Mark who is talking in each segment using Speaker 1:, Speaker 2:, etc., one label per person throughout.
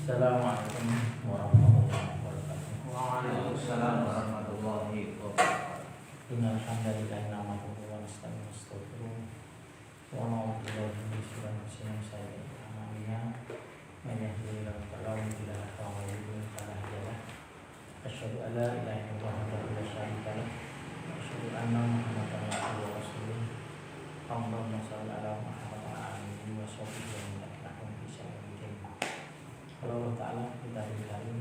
Speaker 1: Assalamualaikum warahmatullahi wabarakatuh.
Speaker 2: Waalaikumsalam warahmatullahi wabarakatuh.
Speaker 1: Innal hamdalillah nahmaduhu wa nasta'inuhu wa nastaghfiruh wa na'udzu billahi min shururi anfusina wa sayyi'ati a'malina. Man yahdihillahu fala mudilla lahu wa man yudlil fala hadiya lahu. Asyhadu an la ilaha illallah wahdahu la syarika lahu wa asyhadu anna Muhammadan abduhu wa rasuluh. Allahumma shalli ala Muhammad wa ala alihi wa sahbihi wa man tabi'ahum bi ihsan ila yaumil din. Allah Ta'ala kita bilang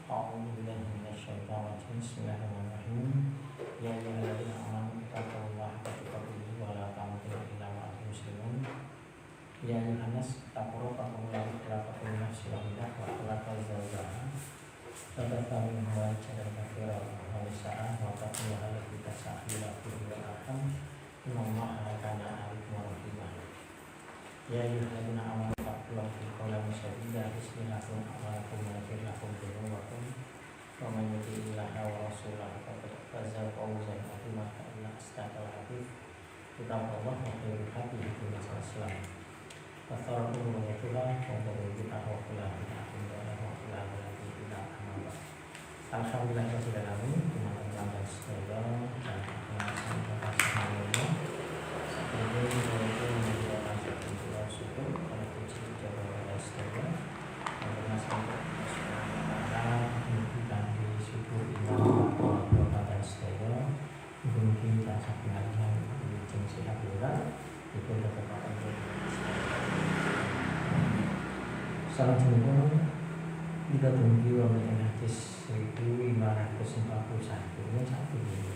Speaker 1: a'udzu billahi minasyaitonir rajim. Bismillahirrahmanirrahim. Ya ayyuhalladzina amanu taqullaha haqqa tuqatih wa la tamutunna illa wa antum muslimun. Ya ayyuhan nas taqu rabbakum alladzi khalaqakum min nafsin wahidah wa khalaqa zawjaha wa bassa minhuma rijalan katsiran wa nisaa wa taqullaha alladzi tasaaluna bihi wal arham innallaha kana 'alaykum raqiba. Ya ayyuhalladzina amanu taqullaha wa qulu sadida bismillakum a'lakum wa yaghfir lakum dhunubakum wa man yuti'illaha wa rasulahu faqad faza fawzan 'azima. Inna asdaqal hadits kitabullah wa khairul hadi hadi Rasulullah. Wa khairul umuri muhdatsatuhah wa kullu bid'atin dalalah wa kullu dhalalatin finnar. Alhamdulillah rabbil alamin. Teman-teman dan saudara dan teman-teman semuanya. Sebelum kita menjalankan satu syukur pada puji jawaban dan seterusnya. Karena sampai kita syukur iman pada seterusnya. Mungkin tak sebenarnya ujung sihat juga. Itu dapat untuk salam jumpa kita tunggu oleh hadis 1541 ini satu ini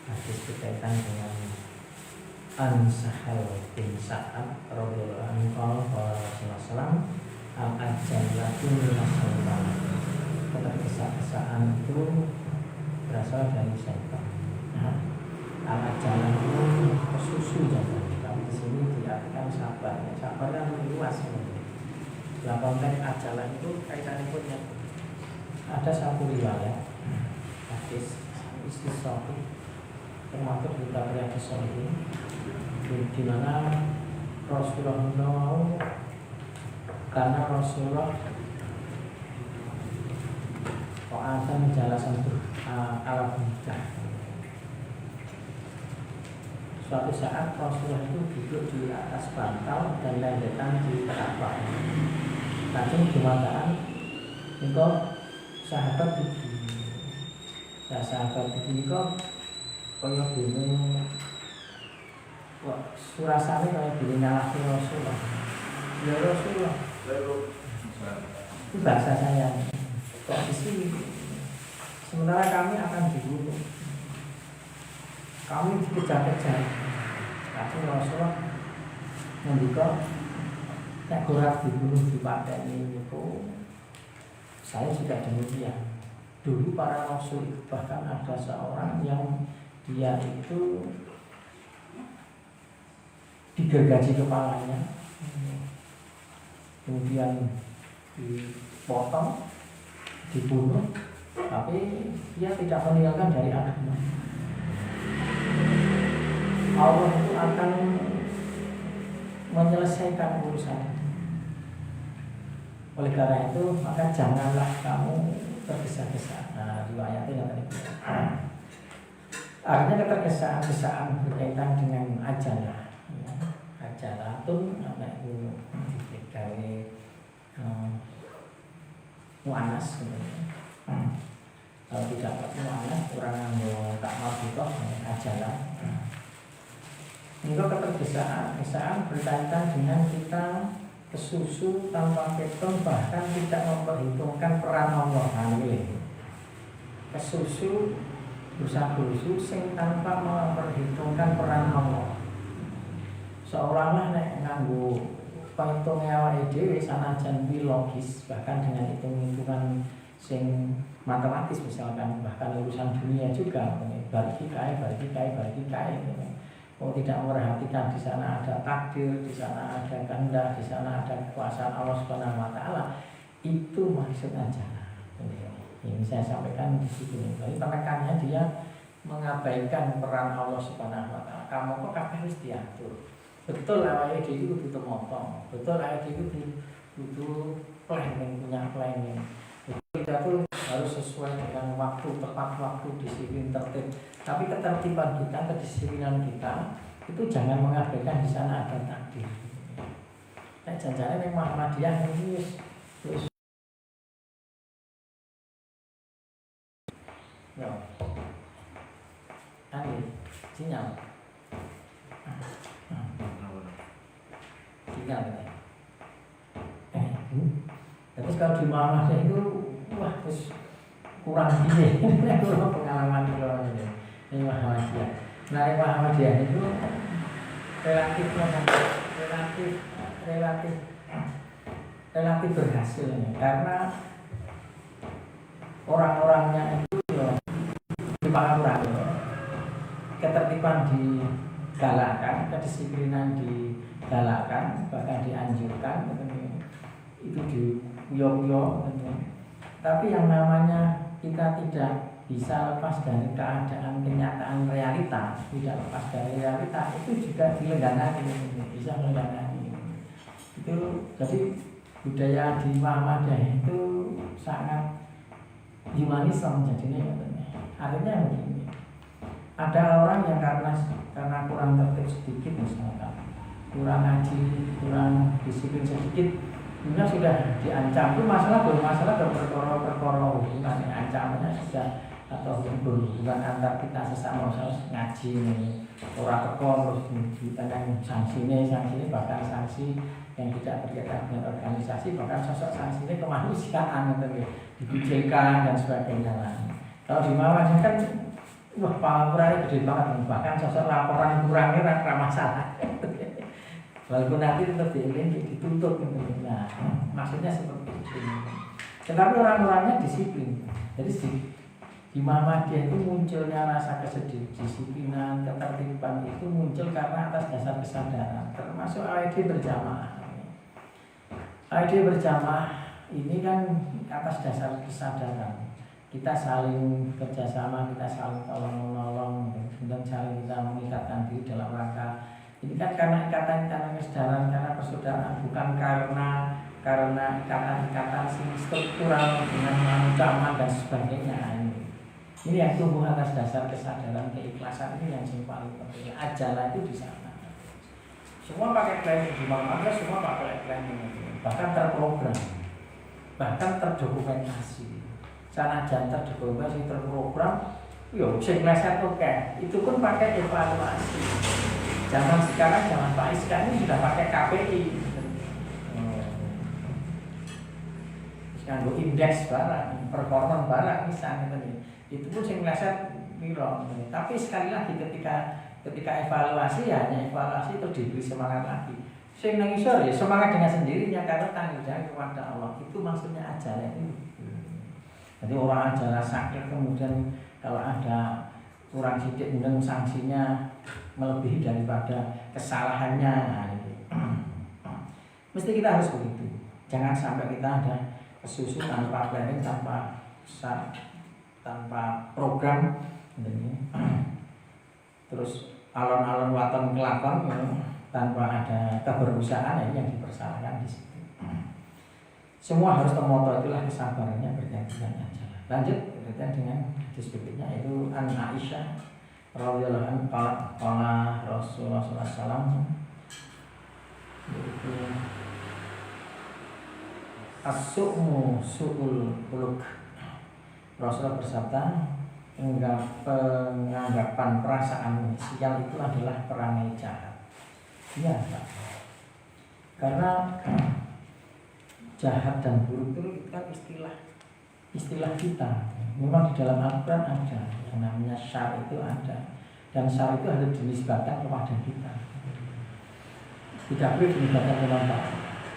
Speaker 1: hadis berkaitan dengan An-Sahal bin Sa'ad radhiyallahu anhu qala Rasulullah al-ajallatu minasyaitan. Ketergesa-gesaan itu berasal dari syaitan. Al-ajalan itu kesusu jangan. Tapi di sini diartikan sabar. Sabar kan luas. Dalam konteks ajalan itu kaitannya punya. Ada satu riwayat hadis istisqa termasuk kita Riyadhus Shalihin di mana Rasulullah karena Rasulullah akan menjelaskan alam nikah. Suatu saat Rasulullah itu duduk di atas bantal dan lendetan di Ka'bah. Langsung dimakan itu sahabat itu. Nah, sahabat itu kok kaya bingung. Kok surasane kaya bingung nyalahke Rasulullah. Ya Rasulullah. Itu bahasa saya. Kok di sini? Sementara kami akan dibunuh. Kami dikejar-kejar. Tapi Rasulullah mendika nek ora dibunuh dipateni niku saya juga demikian. Dulu para rasul itu bahkan ada seorang yang dia itu digergaji kepalanya, kemudian dipotong, dibunuh, tapi dia tidak meninggalkan dari anaknya. Allah itu akan menyelesaikan urusan. Oleh karena itu, maka janganlah kamu tergesa-gesa. Nah, riwayatnya tadi. Artinya ketergesa-gesaan berkaitan dengan ajalah. Ya. Ajalah itu apa itu? Gawe mu'anas sebenarnya. Kalau tidak mu'anas, orang yang tak mau butuh ajalah. Ini ketergesa-gesaan berkaitan dengan kita kesusu tanpa hitung, bahkan tidak memperhitungkan peran Allah. Kesusu dosa-dosa sing tanpa memperhitungkan peran Allah. Seolah-olah nek nganggo penghitung awake dhewe sanajan logis, bahkan dengan hitung-hitungan sing matematis misalkan, bahkan urusan dunia juga, bagi kai. Oh, tidak memperhatikan di sana ada takdir, di sana ada kehendak, di sana ada kekuasaan Allah Subhanahu wa taala. Itu maksud ajalah. Ini saya sampaikan di situ. Jadi penekannya dia mengabaikan peran Allah Subhanahu wa taala. Kamu kok kabeh wis diatur. Betul awake dhewe kudu temotong. Betul awake dhewe kudu butuh planning, punya planning. Kita tuh harus sesuai dengan waktu, tepat waktu, disiplin, tertib. Tapi ketertiban kita, kedisiplinan kita itu jangan mengabaikan di sana ada takdir. Jangan-jangan yang Muhammadiyah ini terus ya, sinyal terus kalau di Muhammadiyah itu wah terus kurang gini kurang pengalaman kalau ini Muhammadiyah. Nah Muhammadiyah itu relatif berhasil karena orang-orangnya itu dipahamkan, ketertiban digalakkan, kedisiplinan digalakkan, bahkan dianjurkan, itu diyok-yok. Tapi yang namanya kita tidak bisa lepas dari keadaan kenyataan realita, tidak lepas dari realita itu juga dilengganani, bisa melengganani. Itu jadi budaya di Muhammadiyah itu sangat humanisme jadinya katanya. Artinya begini, ada orang yang karena kurang tertib sedikit misalkan, kurang ngaji, kurang disiplin sedikit, dunia sudah diancam. Itu masalah berperkara hubungan, ancamannya sudah atau hubungan antar kita sesama ngaji ini orang tekor terus ditandang sanksi bahkan sanksi yang tidak berkaitan dengan organisasi, bahkan sosok sanksinya kemanusiaan dikucilkan dan sebagainya. Kalau di Muhammadiyah kan wah pengaturannya gede banget, bahkan sosok laporan kurangnya ramah masalah walaupun nanti tetap dituntut. Nah maksudnya seperti itu. Tetapi orang-orangnya disiplin. Jadi di Muhammadiyah itu munculnya rasa kedisiplinan, ketertiban itu muncul karena atas dasar kesadaran, termasuk AED berjamaah. AED berjamaah ini kan atas dasar kesadaran. Kita saling kerjasama, kita saling tolong-menolong, dan saling kita mengikatkan diri dalam rangka. Ini kan karena ikatan kesadaran, karena persaudaraan, bukan karena ikatan struktural dengan ancaman dan sebagainya. Ini yang tumbuh atas dasar kesadaran, keikhlasan, ini yang paling penting. Ajalah itu di sana. Semua pakai planning di Muhammadiyah, semua pakai planning, bahkan terprogram, bahkan terdokumentasi. Sana jangan terdokumentasi, terprogram. Yo, sing meleset oke. Itu pun pakai evaluasi. Zaman sekarang, zaman Pak Iska ini sudah pakai KPI. Nganggo indeks barang, performa barang misalnya tadi. Itu pun sing meleset piro. Tapi sekali lagi ketika evaluasi ya hanya evaluasi itu diberi semangat lagi. Sing nang isor ya semangat dengan sendirinya karena tanggung jawab kepada Allah. Itu maksudnya ajalah itu. Jadi orang ajalah sakit kemudian kalau ada kurang sedikit kemudian sanksinya melebihi daripada kesalahannya. Mesti kita harus begitu. Jangan sampai kita ada kesusu tanpa planning, tanpa program, terus alon-alon waton kelakon tanpa ada keberusahaan, yang dipersalahkan di situ. Semua harus termoto, itulah kesabarannya bergantian aja. Lanjut berkaitan dengan hadis berikutnya yaitu An Aisyah radhiyallahu anha qala Rasulullah sallallahu alaihi wasallam yaitu as-su'mu su'ul khuluq. Rasulullah bersabda, penganggapan perasaan sial itu adalah perangai jahat. Iya, Pak. Karena jahat dan buruk itu kan istilah kita. Memang di dalam Al-Quran ada yang namanya syar, itu ada, dan syar itu harus dinisbatkan kepada kita. Tidak boleh dinisbatkan kepada Allah.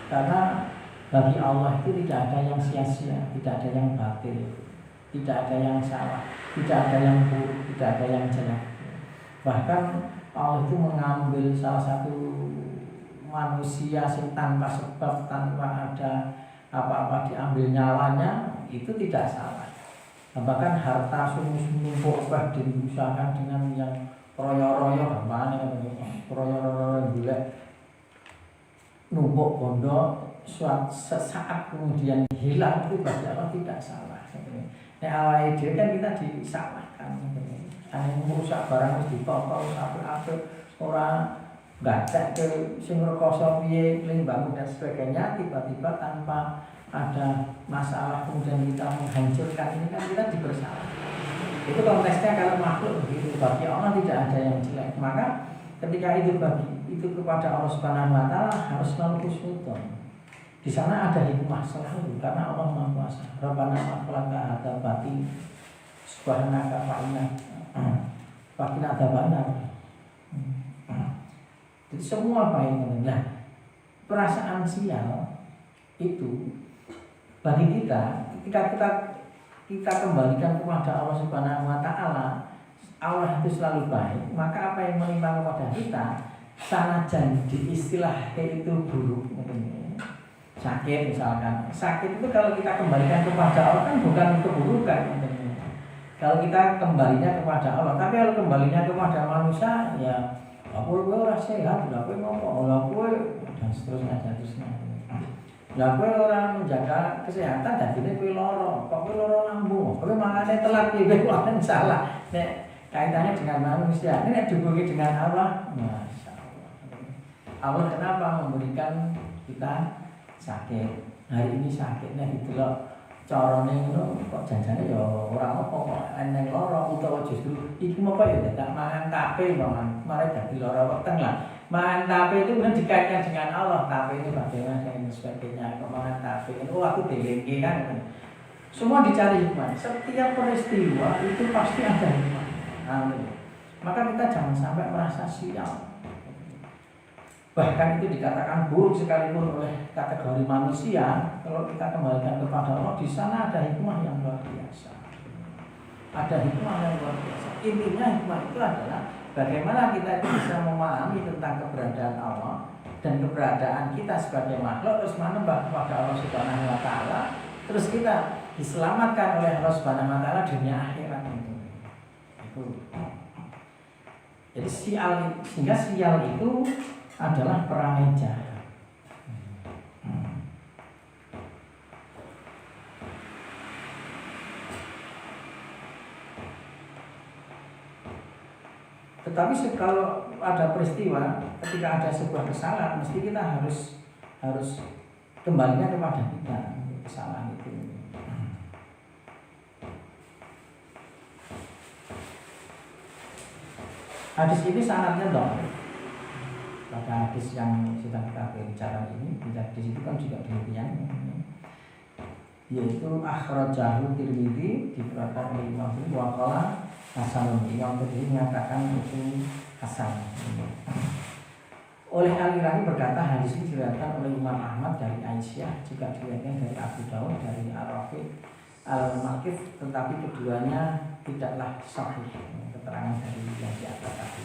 Speaker 1: Karena bagi Allah itu tidak ada yang sia-sia, tidak ada yang batil, tidak ada yang salah, tidak ada yang buruk, tidak ada yang jelek. Bahkan Allah itu mengambil salah satu manusia yang tanpa sebab, tanpa ada apa-apa diambil nyawanya, itu tidak salah. Bahkan harta numpuk diusahakan dengan yang royo-royo, royo-royo gula numpuk bondo sesaat kemudian hilang itu bagi Allah tidak salah. Nah awal ide kan kita disalahkan. Ane merusak barang mesti dipotong apik-apik orang gacek ke sing rekoso piye bangun dan sebagainya, tiba-tiba tanpa ada masalah kemudian kita menghancurkan, ini kan kita dibersalah. Itu konteksnya kalau makhluk begitu, bagi Allah tidak ada yang jelek. Maka ketika itu kepada Allah Subhanahu wa taala harus selalu husnudzon. Di sana ada hikmah selalu karena Allah Maha Kuasa. Rabbana makhlaka hadza batin subhanaka fa'ina adzabannar. Jadi semua baik. Nah, perasaan sial itu bagi kita ketika kita kembalikan kepada Allah Subhanahu wa taala, Allah itu selalu baik, maka apa yang menimpa kepada kita sanajan di istilah itu buruk, sakit misalkan. Sakit itu kalau kita kembalikan kepada Allah kan bukan keburukan. Kalau kita kembalinya kepada Allah, tapi kalau kembalinya kepada manusia ya aku ora sehat, aku ngomong, aku dan seterusnya. Lah kowe ora menjaga kesehatan dadine kowe lara. Kok kowe lara lambung? Kowe mangane telat iki kowe salah. Nek kaitannya dengan manusia, ini nek dihubungi dengan Allah, masyaallah. Allah kenapa memberikan kita sakit? Hari ini sakitnya didelok carane ngono kok janjane ya ora apa kok eneng lara utawa justru iki apa ya dadak mangan tape mare dadi lara weteng lah. Mangan tape itu kemudian dikaitkan dengan Allah, tape ini bagaimana dan sebagainya. Kok mangan tape itu aku delengke kan. Semua dicari hikmah. Setiap peristiwa itu pasti ada hikmah. Amin. Maka kita jangan sampai merasa sial. Bahkan itu dikatakan buruk sekalipun oleh kategori manusia. Kalau kita kembalikan kepada Allah, di sana ada hikmah yang luar biasa. Ada hikmah yang luar biasa. Intinya hikmah itu adalah bagaimana kita itu bisa memahami tentang keberadaan Allah dan keberadaan kita sebagai makhluk, terus menyembah kepada Allah Subhanahu wa taala, terus kita diselamatkan oleh Allah Subhanahu wa taala dunia akhirat itu. Jadi sehingga sial itu adalah perangai jahat. Tetapi kalau ada peristiwa, ketika ada sebuah kesalahan, mesti kita harus kembalinya kepada kita kesalahan itu. Hadis ini sanadnya dong. Pada hadis yang sedang kita bicara ini, hadis itu kan juga demikian, yaitu akhrajahu Tirmidzi dikeluarkan oleh Imam Tirmidzi wa qala hasanun. Imam Tirmidzi menyatakan itu hasan. Oleh Al-Iraqi berkata hadis ini diriwayatkan oleh Imam Ahmad dari Aisyah, juga diriwayatkan dari Abu Dawud dari Ar-Rafi Al-Makif, tetapi keduanya tidaklah sahih keterangan dari yang di atas tadi.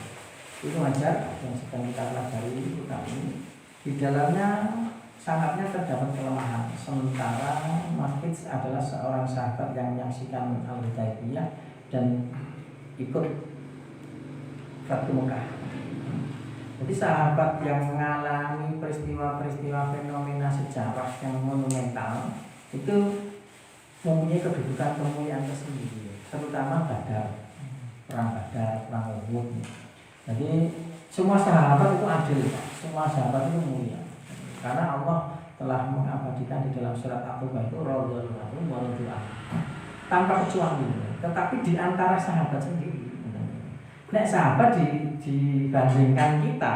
Speaker 1: Itu wajar yang sedang kita pelajari kitab ini. Di dalamnya sangatnya terdapat kelemahan. Sementara Makif adalah seorang sahabat yang menyaksikan Al-Hudaybiyah dan ikut Fatu Mekah. Jadi sahabat yang mengalami peristiwa-peristiwa fenomena sejarah yang monumental itu mempunyai kedudukan kemuliaan tersendiri, terutama Badar, perang Badar, perang Uhud. Jadi semua sahabat itu adil, semua sahabat itu mulia, karena Allah telah mengabadikan di dalam surat At-Taubah itu radhiyallahu anhu wa radu anhu tanpa kecuali. Tetapi di antara sahabat sendiri, nek sahabat dibandingkan kita,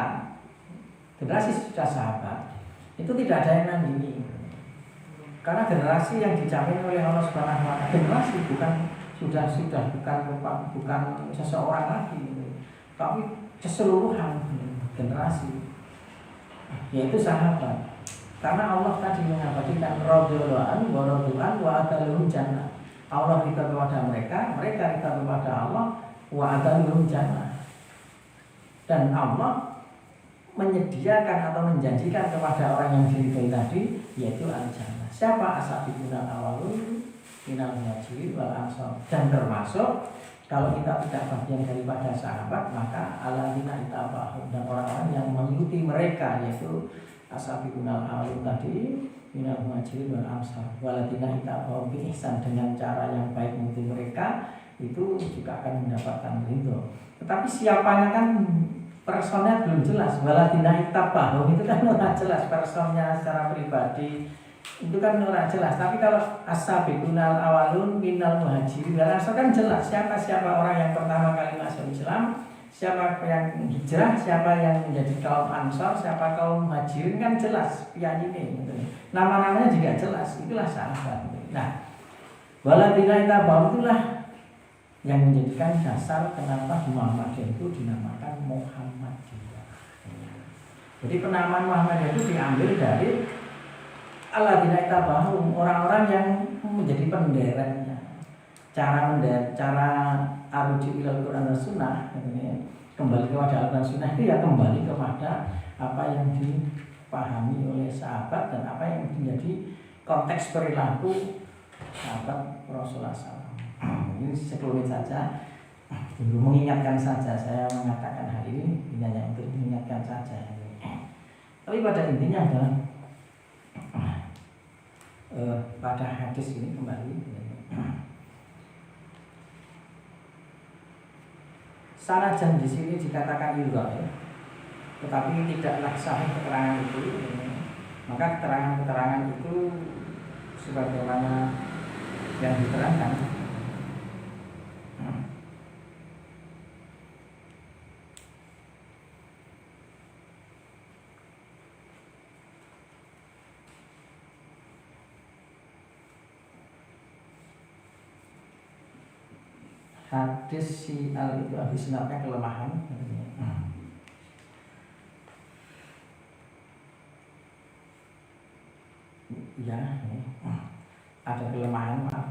Speaker 1: generasi sudah sahabat itu tidak ada yang nandingi, karena generasi yang dijamin oleh Allah Subhanahu wa taala, generasi sudah bukan seseorang lagi, tapi keseluruhan generasi, yaitu sahabat. Karena Allah tadi mengabadikan radhiyallahu anhu wa radu anhu wa ataluhum jannah. Allah ridha kepada mereka ridha kepada Allah, wa ataluhum jannah. Dan Allah menyediakan atau menjanjikan kepada orang yang diridhai tadi, yaitu al-jannah. Siapa? As-sabiquna al-awwalun minal muhajirin wal ansar. Dan termasuk kalau kita tidak bagian daripada sahabat, maka alladzina ittaba'uhum, dan orang-orang yang mengikuti mereka, yaitu As-sabiqunal awwalun tadi minal muhajirin wal ansar waladina ittaba'u bi ihsan, dengan cara yang baik untuk mereka itu juga akan mendapatkan ridho. Tetapi siapanya kan personnya belum jelas. Waladina ittaba'u itu kan ora jelas personnya secara pribadi, itu kan ora jelas. Tapi kalau as-sabiqunal awwalun minal muhajirin wal ansar kan jelas siapa orang yang pertama kali masuk Islam, siapa yang hijrah, siapa yang menjadi kaum ansor, siapa kaum muhajirin kan jelas ini gitu. Nama-namanya juga jelas, itulah sahabat. Nah, waladina ittaba'u itulah yang menjadikan dasar kenapa Muhammadiyah itu dinamakan Muhammadiyah. Jadi penamaan Muhammadiyah itu diambil dari alladzina ittaba'u, orang-orang yang menjadi penderetnya. Cara aruji ilal Quran dan Sunnah, kembali kepada Al-Quran Sunnah itu ya kembali kepada apa yang dipahami oleh sahabat dan apa yang menjadi konteks perilaku sahabat Rasulullah SAW. Ini sekelumit saja, mengingatkan saja, saya mengatakan hal ini hanya untuk mengingatkan saja. Tapi pada intinya adalah pada hadis ini kembali. Sanajan di sini dikatakan ilgha, tetapi tidaklah sahih keterangan itu. Maka keterangan-keterangan itu sebagaimana yang diterangkan. Hadis si al itu habis senapnya kelemahan. Ya, ada kelemahan, maaf.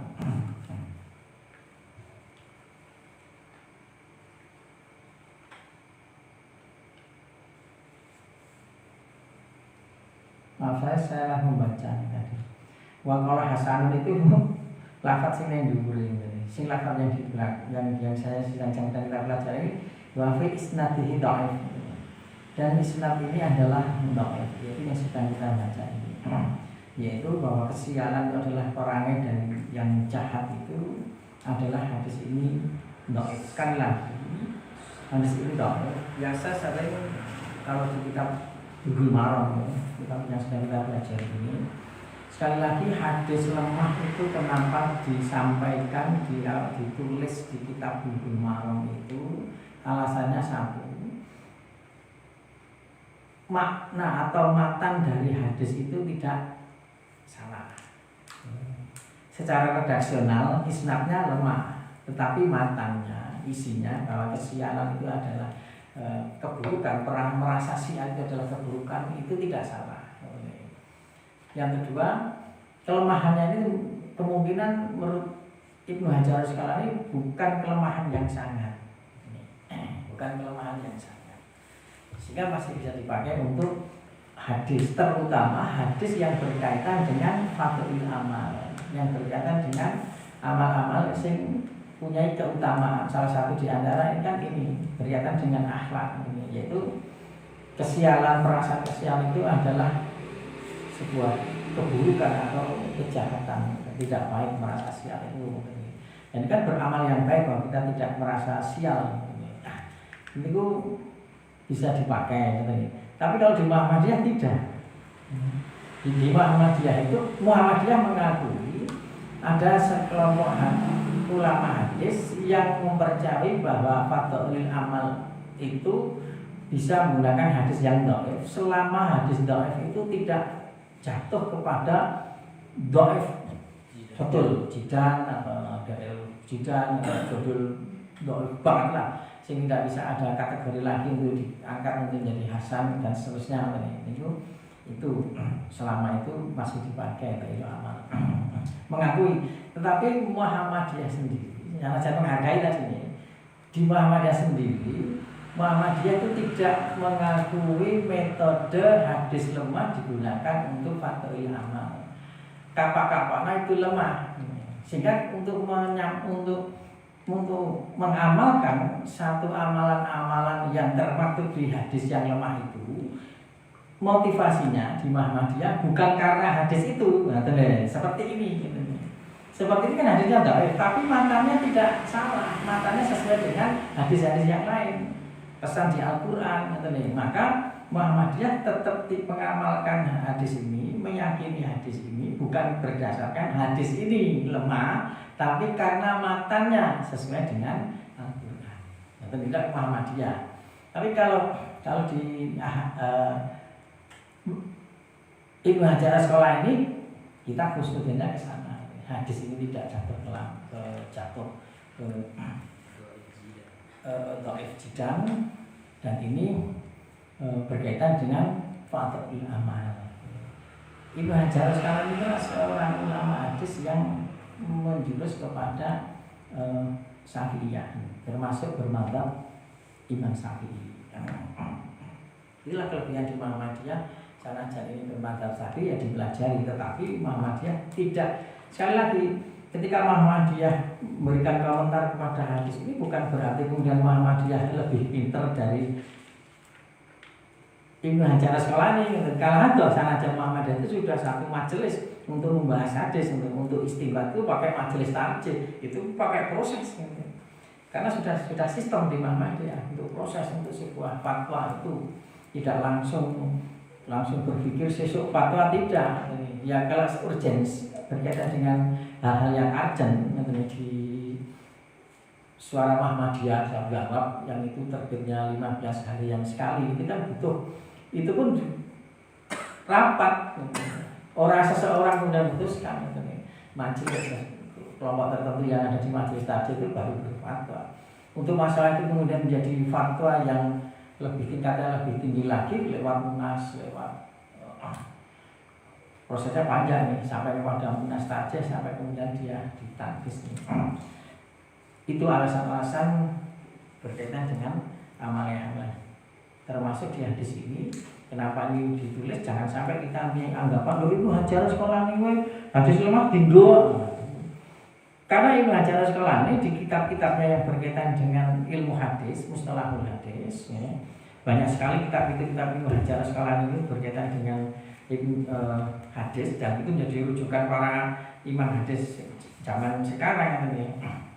Speaker 1: Maaf saya membaca tadi. Wa qala Hasan itu lafaz sing nang dhuwur ini. Sing lafaz yang di belakang yang saya sedang kita pelajari wa fi isnadihi dhaif. Dan isnad ini adalah dhaif, yaitu yang sedang kita baca ini. Yaitu bahwa kesialan itu adalah perangai dan yang jahat itu adalah hadis ini dhaif. Sekali lagi hadis ini dhaif. Biasa sering kalau di kitab Bulughul Maram, kitab yang sedang kita pelajari ini, sekali lagi hadis lemah itu kenapa disampaikan, ditulis di kitab Bulughul Maram itu alasannya satu, makna atau matan dari hadis itu tidak salah. Secara redaksional isnadnya lemah, tetapi matannya, isinya bahwa kesialan itu adalah keburukan, perang merasa sial itu adalah keburukan, itu tidak salah. Yang kedua, kelemahannya ini kemungkinan menurut Ibnu Hajar Asqalani bukan kelemahan yang sangat, bukan kelemahan yang sangat, sehingga masih bisa dipakai untuk hadis, terutama hadis yang berkaitan dengan fadhil amal, yang berkaitan dengan amal-amal yang punya keutamaan. Salah satu di antara ini kan ini berkaitan dengan akhlak ini, yaitu kesialan, perasaan kesial itu adalah sebuah keburukan atau kejahatan, tidak baik merasa sial itu. Dan kan beramal yang baik bahwa kita tidak merasa sial. Nah, ini bisa dipakai. Tapi kalau di Muhammadiyah tidak. Di Muhammadiyah itu Muhammadiyah mengakui ada sekelompok ulama hadis yang mempercayai bahwa fadhilul amal itu bisa menggunakan hadis yang dhaif selama hadis dhaif itu tidak jatuh kepada dhaif betul jidan atau jidan atau judul dhaif banget lah, sehingga tidak bisa ada kategori lagi untuk diangkat untuk menjadi hasan dan seterusnya. Itu selama itu masih dipakai itu amal mengakui. Tetapi Muhammadiyah sendiri, yang saya menghargai tadi, di Muhammadiyah sendiri, Muhammadiyah itu tidak mengakui metode hadis lemah digunakan untuk fadhil amal. Kapan-kapan itu lemah, sehingga untuk mengamalkan satu amalan-amalan yang termaktub di hadis yang lemah itu
Speaker 3: motivasinya di Muhammadiyah bukan karena hadis itu, nah, seperti ini. Gitu. Seperti ini kan hadisnya dhaif, tapi matanya tidak salah, matanya sesuai dengan hadis-hadis yang lain, pesan di Al-Quran. Gitu. Maka Muhammadiyah tetap mengamalkan hadis ini, meyakini hadis ini bukan berdasarkan hadis ini lemah, tapi karena matanya sesuai dengan Al-Quran. Itu tidak Muhammadiyah. Tapi kalau di Ibnu Hajar Asqalani ini kita khusnudnya ke sana. Hadis ini tidak jatuh ke dhaif jidam, dan ini berkaitan dengan fadhil amal. Ibnu Hajar Asqalani itu seorang ulama hadis yang menjurus kepada Syafi'iyah, termasuk bermadzhab Imam Syafi'i. Inilah kelebihan di Muhammadiyah. Sanajan ini bermadzhab Syafi'i ya dipelajari, tetapi Muhammadiyah tidak. Sekali lagi, ketika Muhammadiyah memberikan komentar kepada hadis ini bukan berarti kemudian Muhammadiyah lebih pintar dari Ibnu Hajar Asqalani. Kalau ada sanajan Muhammadiyah itu sudah satu majelis untuk membahas hadis, untuk istinbat itu pakai majelis tarjih, itu pakai proses. Karena sudah sistem di Muhammadiyah untuk proses untuk sebuah fatwa itu tidak langsung berpikir sesuk fatwa, tidak. Ya kalau urgensi berkaitan dengan hal-hal yang urgent di Suara Muhammadiyah saya jawab yang itu terbitnya 15 hari yang sekali, itu kan butuh, itu pun rapat. Orang seseorang kemudian memutuskan majelis kelompok tertentu yang ada di majelis tadi itu baru berfatwa. Untuk masalah itu kemudian menjadi fatwa yang lebih tingkatnya lebih tinggi lagi lewat munas, lewat prosesnya panjang nih, sampai kepada munas tajih, sampai kemudian dia ditanfis nih. Itu alasan-alasan berkaitan dengan amal-amal. Termasuk di hadis ini, kenapa ini ditulis? Jangan sampai kita punya anggapan loh Ibnu Hajar Asqalani hadis lemah tinggal. Karena Ibnu Hajar Asqalani di kitab-kitabnya yang berkaitan dengan ilmu hadis, mustalahul hadis, ya, banyak sekali kitab-kitab Ibnu Hajar Asqalani itu berkaitan dengan hadis, dan itu menjadi rujukan para imam hadis zaman sekarang ini.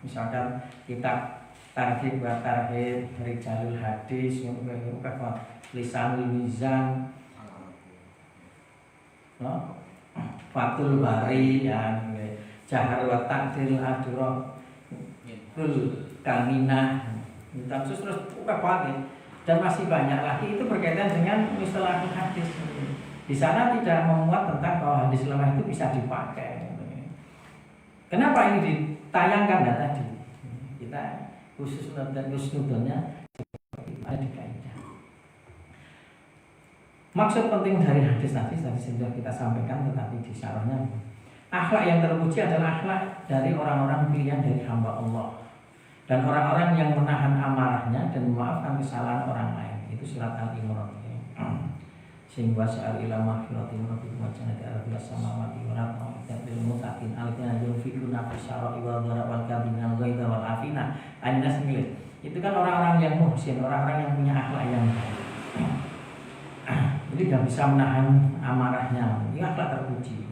Speaker 3: Misalkan kitab Targhib wa Tarhib, Rijalul Hadis, Lisanul Mizan, Fathul Bari, yang Jahar wa Ta'dil Adura Kaminah, terus dan masih banyak lagi. Itu berkaitan dengan istilah hadis. Di sana tidak memuat tentang bahwa hadis lemah itu bisa dipakai. Kenapa ini ditayangkan tadi? Kita khusus dan husnudonnya ada di kaidah. Maksud penting dari hadis tadi sudah kita sampaikan, tetapi di syarahnya akhlak yang terpuji adalah akhlak dari orang-orang pilihan dari hamba Allah dan orang-orang yang menahan amarahnya dan memaafkan kesalahan orang lain. Itu surat Al-Imran. Sehingga sa'al ila maghfiratin rabbikum wa jannati ardiha samawati wal ardi lil muttaqin alladzina yunfiquna fis sarai wal dharra wal kadhimina al ghaidha wal afina an-nas milik. Itu kan orang-orang yang muhsin, orang-orang yang punya akhlak yang baik. Jadi tidak bisa menahan amarahnya. Ini akhlak terpuji.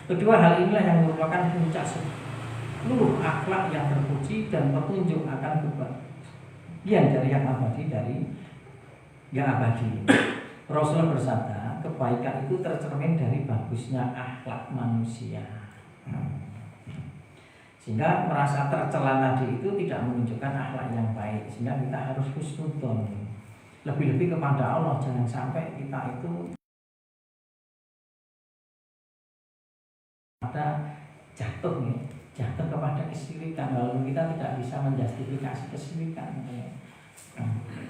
Speaker 3: Kedua, hal inilah yang merupakan puncak seluruh akhlak yang terpuji dan petunjuk akan kebahagiaan dari yang abadi, Rasulullah bersabda, kebaikan itu tercermin dari bagusnya akhlak manusia. Sehingga merasa tercela tadi itu tidak menunjukkan akhlak yang baik. Sehingga kita harus husnudon, lebih-lebih kepada Allah. Jangan sampai kita itu jatuh kepada kesyirikan, lalu kita tidak bisa menjustifikasi kesyirikan.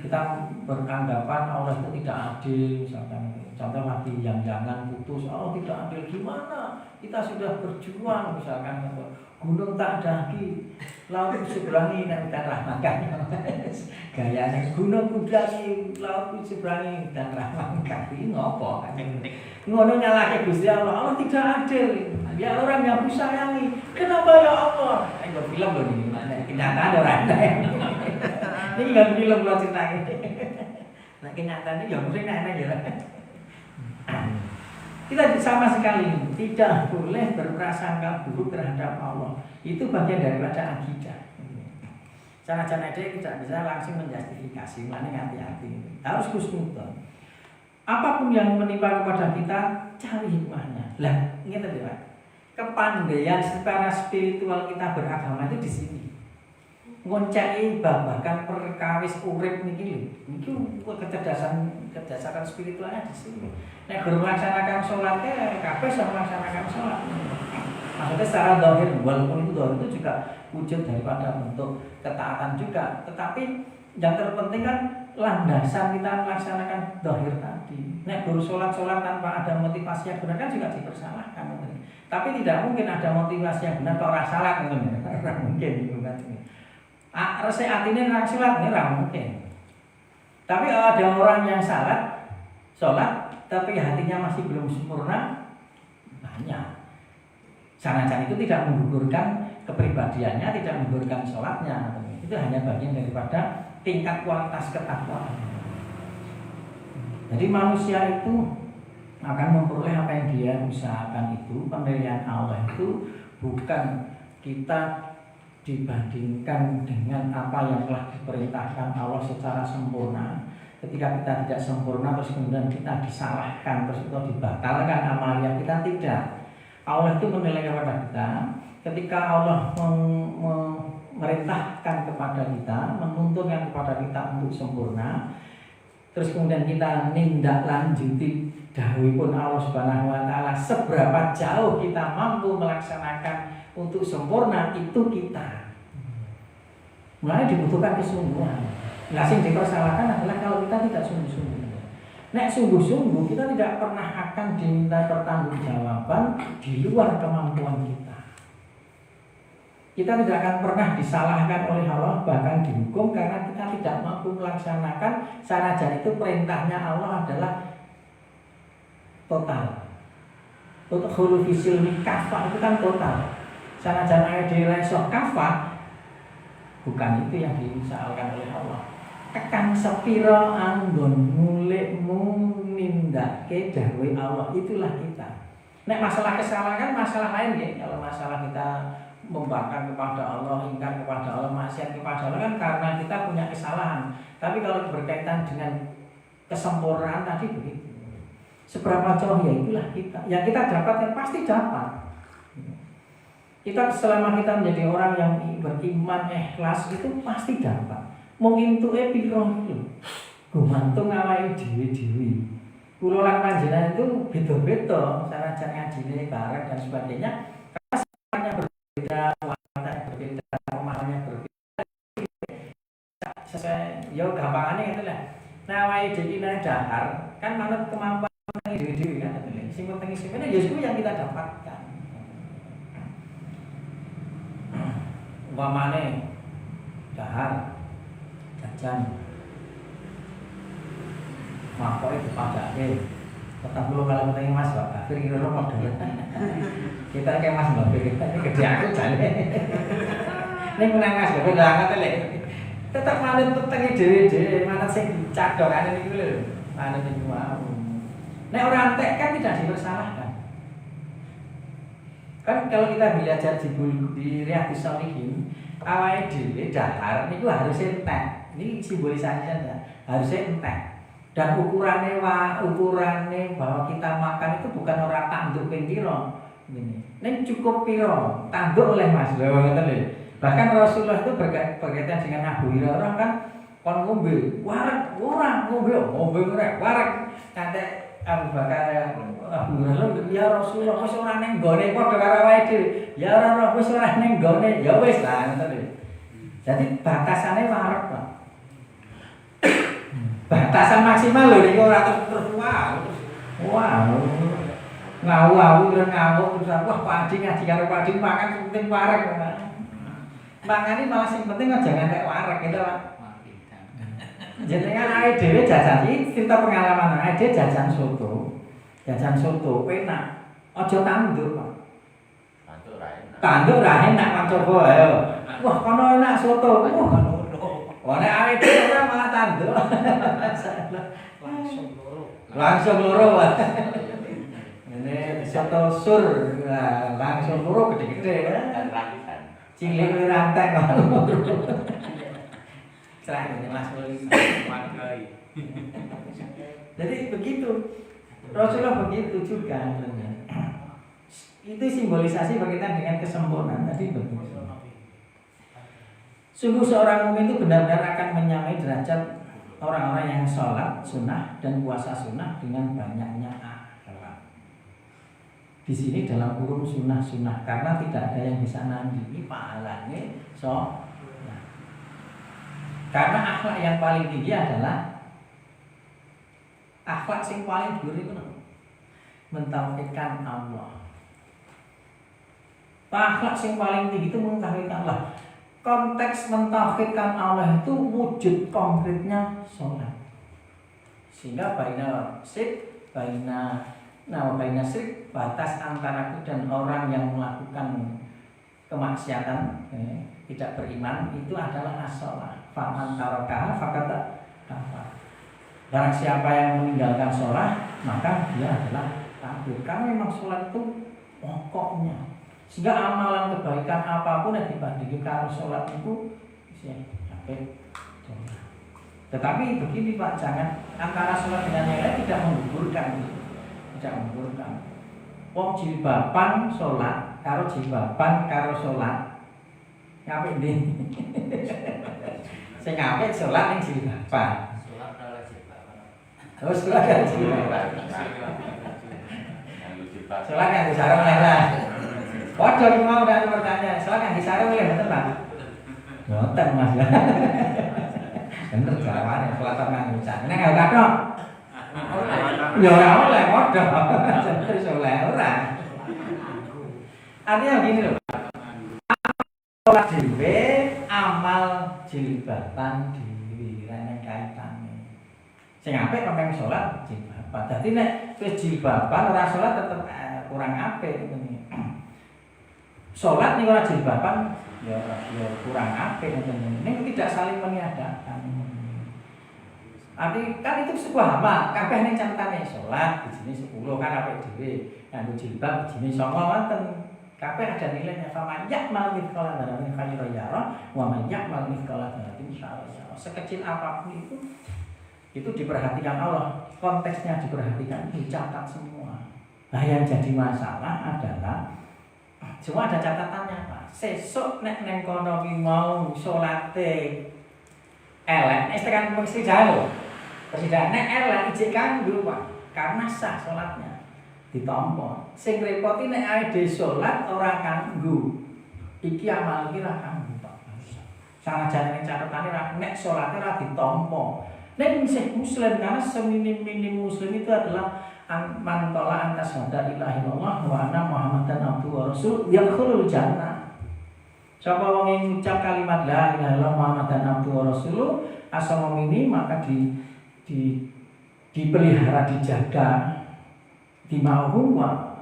Speaker 3: Kita beranggapan Allah itu tidak adil, misalkan contoh lagi yang jangan putus, Allah tidak adil gimana? Kita sudah berjuang, misalkan gunung tak daki, laut seberangi dan rahmakan. Gayanya gunung kudangi, laut seberangi dan rahmakan. Ini ngopo? Ngono nyalahke Gusti Allah, Allah tidak adil. Ya orang yang disayangi, kenapa ya Allah? Enggak film loh ini, kenyataan orang lain. Ini nggak film lo ceritanya. Nah kenyataannya ya mungkin enak ya. Kita sama sekali tidak boleh berprasangka buruk terhadap Allah. Itu bagian daripada akidah. Cara-cara dia tidak bisa langsung menjustifikasi, makanya hati-hati. Harus husnudzon. Apapun yang menimpa kepada kita, cari hikmahnya. Lah, ingat tadi Pak, kepandaian secara spiritual kita beragama itu di sini. Ngoncai bahkan perkawis urip niki lho. Kecerdasan spiritualnya di sini. Nek guru melaksanakan sholatnya, kabeh sama melaksanakan sholat. Maksudnya secara zahir, walaupun itu zahir itu juga wujud daripada bentuk ketaatan juga. Tetapi yang terpenting kan landasan kita melaksanakan zahir tadi. Nek guru sholat tanpa ada motivasi yang benar kan juga dipersalahkan. Tapi tidak mungkin ada motivasi yang benar kalau orang salat kan mungkin itu kan. Resik atine nang salat ini mungkin. Tapi kalau ada orang yang sholat tapi hatinya masih belum sempurna, banyak. Sanajan itu tidak menggugurkan kepribadiannya, tidak menggugurkan sholatnya. Itu hanya bagian daripada tingkat kualitas ketakwaan. Jadi manusia itu akan memperoleh apa yang dia usahakan itu. Penilaian Allah itu bukan kita dibandingkan dengan apa yang telah diperintahkan Allah secara sempurna. Ketika kita tidak sempurna terus kemudian kita disalahkan terus itu dibatalkan amalia kita, tidak. Allah itu menilai kepada kita ketika Allah memerintahkan kepada kita, menuntunkan kepada kita untuk sempurna, terus kemudian kita nindak lanjuti dawuhipun Allah Subhanahu wa taala, seberapa jauh kita mampu melaksanakan untuk sempurna itu kita. Mulai dibutuhkan kesungguhan. Nah, yang dipersalahkan adalah kalau kita tidak sungguh-sungguh. Nek sungguh-sungguh kita tidak pernah akan diminta pertanggungjawaban di luar kemampuan kita. Kita tidak akan pernah disalahkan oleh Allah, bahkan dihukum karena kita tidak mampu melaksanakan. Sanajan itu perintahnya Allah adalah total. Untuk hulu fisil kafah itu kan total. Sanajan ayat dileso kafah, bukan itu yang disalahkan oleh Allah. Tekan sepiro anggon mulekmu nindake dawuh Allah, itulah kita. Nek masalah kesalahan masalah lain ya. Kalau masalah kita membangkang kepada Allah, ingkar kepada Allah, maksiat kepada Allah kan karena kita punya kesalahan. Tapi kalau berkaitan dengan kesempurnaan tadi begitu. Seberapa jauh ya itulah kita. Yang kita dapat yang pasti dapat. Kita selama kita menjadi orang yang beriman ikhlas itu pasti dapat. Mung entuke pira iki. Gumantung awake dhewe-dhewe. Kula lan panjenengan itu beda-beda, sanajan ngajine bareng dan sebagainya. Karena semuanya berbeda, wataknya berbeda, pemahamannya berbeda. Sesuai yo gampangane gitu lah. Nah, awake dhewe nang dahar kan manut kemampuan dhewe-dhewe kan. Sing penting isine ya iku yang kita dapatkan. Umpamane dahar jajan makoi dipadake tetap belum kalau penting mas Pak Kafir kira modal kita kayak mas Mbak kita ini gede aku jane ini menang mas Mbak nggak lek tetap manut petenge dhewe-dhewe manut sing cadokane niku lho manut niku mau nek ora entek kan tidak dipersalahkan kan. Kalau kita belajar di Riyadhus Shalihin awake dhewe dahar niku harus entek. Ini simbolisasi saja, harusnya entek. Dan ukurannya bahwa kita makan itu bukan orang tanduk piro. Ini cukup piro, tanduk oleh Mas. Bahkan Rasulullah itu berkaitan dengan Abu Hurairah kan kon ngombe, warak orang ngombe warak. Nanti Abu Bakar Abu Hurairah ya Rasulullah wis ora ning nggone padha karo awake dhewe. Ya ora wis ora ning nggone, ya wis lah ngoten lho. Jadi batasannya warak, Pak. Batasan maksimal lho niku ora terus wow. Ngawu terus ngamuk terus wah Pak Adi ngaji karo Pak Adi makan penting wareg. Mangane malah sing penting aja ngantek wareg gitu, Pak. Jenengan awake dhewe jajan iki cerita pengalaman awake dhewe jajan soto. Jajan soto enak. Aja tanduk, Pak. Tanduk ra enak Pak coba ayo. Wah, kono enak soto. Wah, nek awake dhewe malah tanduk. Langsung loro. Ini soto sur, nah, langsung loro gede-gede kan. Cilik rantai ngono. Selain Mas Muli. Jadi begitu. Rasulullah begitu juga. Itu simbolisasi berkaitan dengan kesempurnaan tadi begitu. Sungguh seorang mukmin itu benar-benar akan menyamai derajat orang-orang yang sholat sunnah dan puasa sunnah dengan banyaknya akhlak. Di sini dalam kurung sunnah karena tidak ada yang bisa nandingi pahalanya sholat. Karena akhlak yang paling tinggi adalah akhlak yang paling dhuwur itu mentauhidkan Allah. Akhlak yang paling tinggi itu mentauhidkan Allah. Konteks mentauhidkan Allah itu wujud konkretnya sholat. Sehingga baina syirik batas antara aku dan orang yang melakukan kemaksiatan tidak beriman itu adalah as-sholat. Faman tarakaha faqad kafar. Barang siapa yang meninggalkan sholat maka dia adalah kafir. Karena memang sholat itu pokoknya. Sehingga amalan kebaikan apapun yang dibandingkan kalau sholat itu tetapi begini Pak, jangan antara sholat dengan yang lain tidak menggugurkan. Wong jilbaban sholat, karo jilbaban karo sholat. Ngapain ini? Saya ngapain sholat yang jilbaban? Terus sholat yang jilbaban. Sholat yang sarung merah. Waduh, mau ada pertanyaan. Silakan disarung oleh betul Pak. Betul Mas. Bener jawabannya sholat nang ucap. Nek ora dong. Ya ora oleh waduh. Terus oleh ora. Artinya gini loh. Sholat dhewe amal jilbatan dhewe rene kaitane. Sing apik pemeng sholat jilbaban. Dadi nek wis jilbaban ora sholat tetep kurang apik ngene. Sholat nih orang jilbaban ya kurang apik ini tidak saling meniadakan. Arti kan itu sebuah amal. Kabeh ning catatane sholat di sini 10 kan apik dhewe. Nganggo jilbab di sini 9 wonten. Kabeh ada nilainya. Faman ya'mal mithqala dzarratin khairan yarah wa man ya'mal mithqala dzarratin syarran yarah. Sekecil apapun itu diperhatikan Allah. Konteksnya diperhatikan, dicatat semua. Nah yang jadi masalah adalah cuma ada catatannya Pak. Sesuk nek neng kono ki mau salate elek, nek tekan mesti jalo. Presiden nek elek ijek kanggo Pak. Karena sah salatnya ditampa. Sing repoti nek ae dhewe salat ora kanggo. Iki amal iki ra kanggo Pak. Sanajane ning catatane nek salate ora ditampa. Nek isih muslim karena seminim-minim muslim itu adalah man qala anta syahada ilaha illallah wa anna muhammadan abduhu wa rasul yadkhulul jannah. Siapa wong yang ngucap kalimat la ilaha illallah muhammadan abduhu wa rasul asal ini maka dipelihara, dijaga, dimauhum wa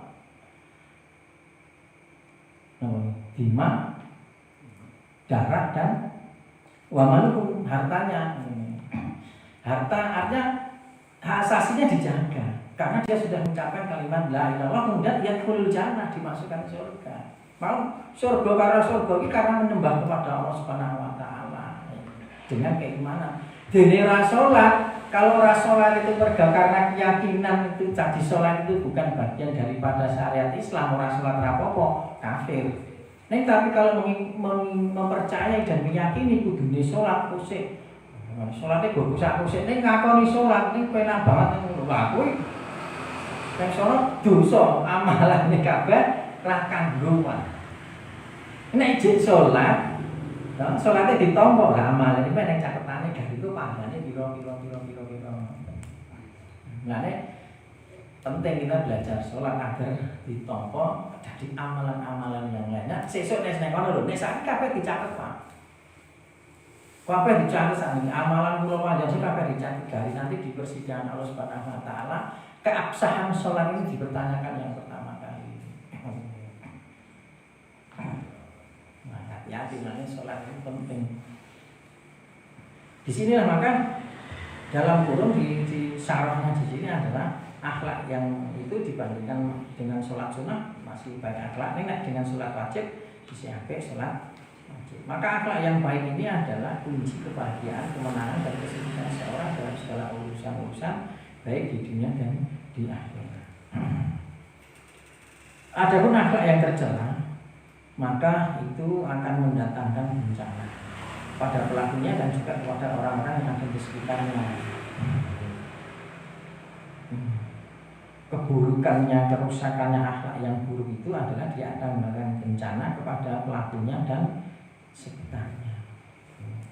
Speaker 3: dima darah dan wa malukum hartanya. Harta artinya hak asasinya dijaga. Karena dia sudah mengucapkan kalimat la ilaha illallah kemudian yadkhulul jannah dimasukkan surga. Mau surga karena surga ini karena menyembah kepada Allah Subhanahu wa taala dengan keimanan. Dene ra salat, kalau ra salat itu karena keyakinan itu jadi salat itu bukan bagian daripada syariat Islam, ora salat ra apa-apa, kafir. Nek tapi kalau mempercayai dan meyakini kudune salat kusik. Salatnya kusik ning ngakoni salat ning penak banget ngono kuwi. Yang sholat dosa amalannya kabeh lah kanggo wae. Nek jek sholatnya ditampa lah amalannya nek ning catetane gak itu pahalane pira. Nah penting kita belajar sholat agar ditampa jadi amalan-amalan yang lainnya. Sesuk nek kono lho nek sak kabeh dicatet Pak. Kabeh dicatet sak amalan kula panjenengan kabeh dicatet dari nanti di persidangan Allah Subhanahu wa taala. Keabsahan sholat ini dipertanyakan yang pertama kali. Nah, hati-hati nanti sholat itu penting. Di sini maka dalam kurung di syarahnya di sini adalah akhlak yang itu dibandingkan dengan sholat sunnah masih banyak akhlak ini dengan sholat wajib bisa sampai sholat wajib. Maka akhlak yang baik ini adalah kunci kebahagiaan, kemenangan dan kesuksesan seorang dalam segala urusan-urusan baik di dunia dan di akhirat. Adapun akhlak yang tercela, maka itu akan mendatangkan bencana pada pelakunya dan juga kepada orang-orang yang ada di sekitarnya. Keburukannya, kerusakannya akhlak yang buruk itu adalah dia akan memberikan bencana kepada pelakunya dan sekitarnya.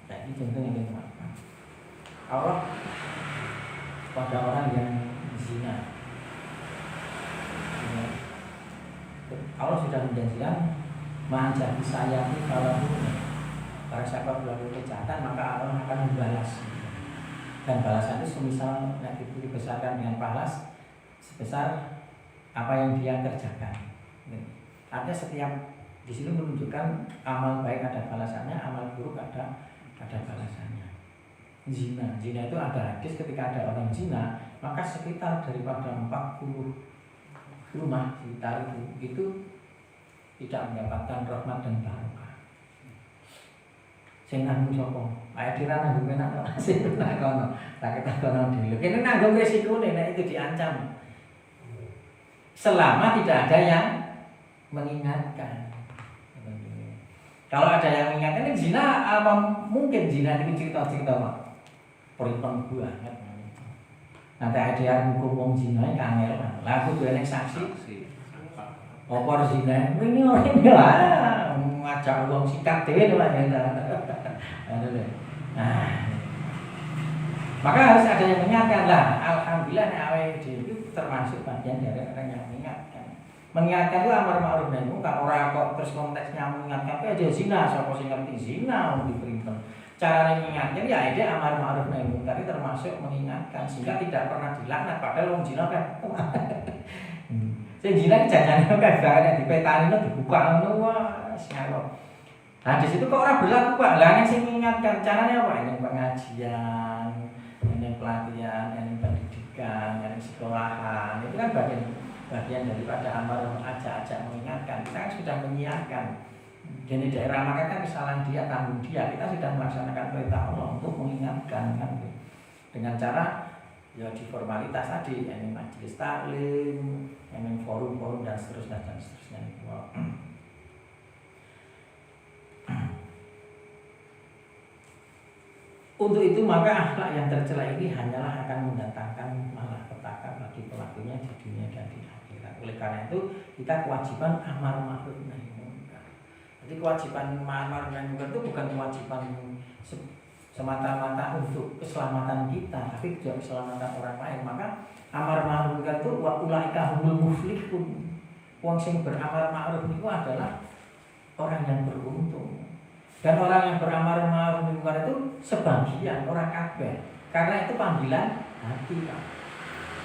Speaker 3: Jadi contoh yang kita maafkan, Allah pada orang yang zina, Allah sudah menjanjikan menjadi saya ini kalau para siapa berlaku kejahatan maka Allah akan membalas, dan balasan itu semisal yang dibesarkan dengan pahala sebesar apa yang dia kerjakan. Artinya setiap di sini menunjukkan amal baik ada balasannya, amal buruk ada balasannya. Zina itu ada hadis ketika ada orang zina maka sekitar daripada 40 rumah sekitar itu tidak mendapatkan rahmat dan barokah. Sing nanggung sapa? Ayo dira nanggung enak to. Sing nak kono. Tak kono dhewe. Kene nanggung resikone nek itu diancam. Selama tidak ada yang mengingatkan. Kalau ada yang mengingatkan, ini zina apa mungkin zina ini cerita-cerita Pak. Perintah banget. Nanti ada hukum wong zina iki angel. Lah aku duwe saksi. Opor zina ini orang lah ngajak wong sikat dhewe to Pak. Nah. Maka harus ada yang mengingatkan lah. Alhamdulillah nek awake dhewe termasuk bagian dari orang yang mengingatkan. Mengingatkan itu amar ma'ruf nahi munkar. Ora kok terus konteksnya mengingatkan aja zina, sapa sing ngerti zina wong diperintah. Cara mengingatkan ya ide amar ma'ruf nahi munkar itu termasuk mengingatkan sehingga tidak pernah dilaknat padahal wong zina kan. Sing zina janjane kan barang dipetani dibuka ngono wah ngalor. Nah di situ kok orang berlaku Pak. Lah sing mengingatkan caranya apa? Ini pengajian, ini pelatihan, ini pendidikan, ini sekolahan. Itu kan bagian daripada amar ajak mengingatkan. Kita kan sudah menyiapkan. Jadi daerah maka kan kesalahan dia, tanggung dia. Kita sudah melaksanakan perintah Allah untuk mengingatkan kan. Dengan cara ya di formalitas tadi, ini majelis taklim, ini forum-forum dan seterusnya. Wow. Untuk itu maka akhlak yang tercela ini hanyalah akan mendatangkan malapetaka bagi pelakunya di dunia dan di akhirat. Oleh karena itu kita kewajiban amar ma'ruf nahi munkar. Jadi kewajiban amar ma'ruf nahi munkar itu bukan kewajiban semata-mata untuk keselamatan kita, tapi juga keselamatan orang lain. Maka amar ma'ruf munkar itu wa ulaika humul muflihun. Wong sing beramar ma'ruf itu adalah orang yang beruntung. Dan orang yang beramar ma'ruf munkar itu sebagian orang kabeh. Karena itu panggilan hati.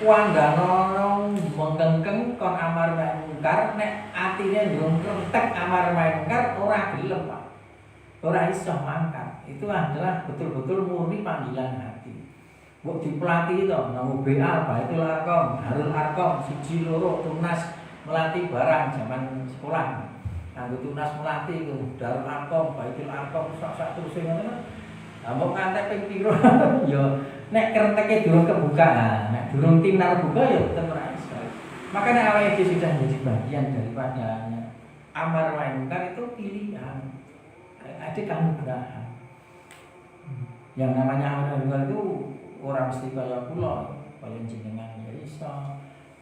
Speaker 3: Wandanono menggengkeng kon amar ma'ruf munkar nek atine ndung krentek amar ma'ruf munkar ora gelem, Pak. Ora iso mangkat. Itu adalah betul-betul murni panggilan hati. Mbok dipelatih to nang BA Baitul Arqam, Darul Arqam, siji loro tunas melatih barang zaman sekolah. Anggo tunas melatih itu Darul Arqam, Baitul Arqam sak terus ngono. Lah mbok kantek ping piro ya nek kerenteke durung kebuka. Nek durung timnar buka ya tetep ora iso. Maka nek awake dhewe sudah menjadi bagian daripada amar ma'ruf munkar itu pilihan. Ada kanugrahan. Yang namanya amar ma'ruf munkar itu orang mesti kaya kula, kaya jenengan ya iso.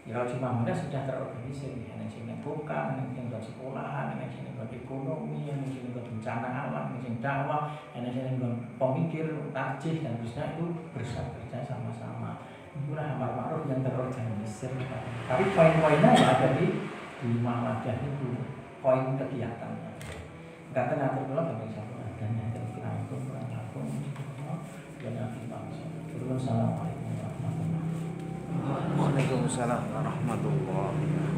Speaker 3: Ya kalau cuma mudah sudah terorganisir, ada yang sini buka, ada yang buat sekolahan, ada yang sini buat ekonomi, ada yang sini buat bencana alam, ada yang sini dakwah, ada yang sini buat pemikir, tarjih dan terusnya itu bekerja sama-sama. Itulah amar ma'ruf yang terorganisir. Tapi poin-poinnya ya ada di Muhammadiyah itu, poin kegiatannya. Kata nanti pula kami satu adanya dari kirangkum, kurang-kurang, dan nanti bangsa. Assalamualaikum warahmatullahi wabarakatuh.
Speaker 2: Waalaikumsalam warahmatullahi wabarakatuh.